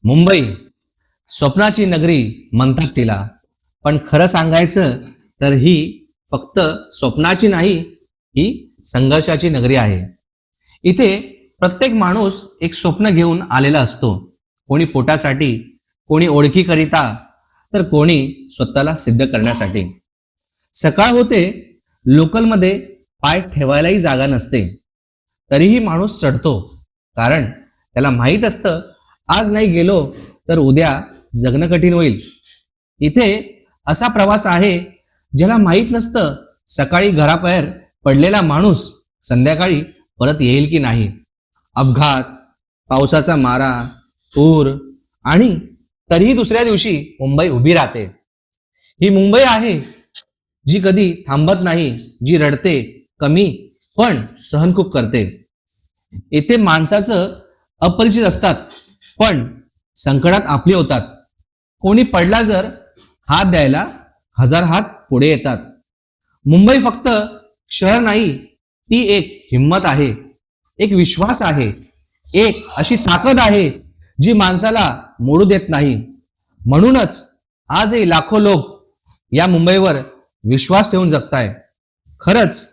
मुंबई स्वप्नाची नगरी म्हणतात तिला, पण खरं सांगायचं तर ही फक्त स्वप्नाची नाही, ही संघर्षाची नगरी आहे. इथे प्रत्येक माणूस एक स्वप्न घेऊन आलेला असतो. कोणी पोटासाठी, कोणी ओळखीकरिता, तर कोणी स्वतःला सिद्ध करण्यासाठी. सकाळ होते, लोकलमध्ये पाय ठेवायलाही जागा नसते, तरीही माणूस चढतो, कारण त्याला माहीत असतं आज नाही गेलो तर उद्या जगणं कठीण होईल. इथे असा प्रवास आहे ज्याला माहीत नसतं सकाळी घराबाहेर पडलेला माणूस संध्याकाळी परत येईल की नाही. अपघात, पावसाचा मारा, पूर आणि तरीही दुसऱ्या दिवशी मुंबई उभी राहते. ही मुंबई आहे जी कधी थांबत नाही, जी रडते कमी पण सहन खूप करते. येथे माणसाचं अपरिचित असतात, पण संकटात आपले होतात. कोणी पडला जर हात द्यायला हजार हात पुढे येतात. मुंबई फक्त शहर नाही, ती एक हिंमत आहे, एक विश्वास आहे, एक अशी ताकद आहे जी माणसाला मोडू देत नाही. म्हणूनच आजही लाखो लोक या मुंबईवर विश्वास ठेवून जगताय. खरंच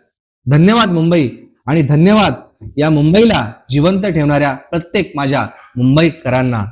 धन्यवाद मुंबई, आणि धन्यवाद या मुंबईला जिवंत ठेवणाऱ्या प्रत्येक माझ्या मुंबईकरांना.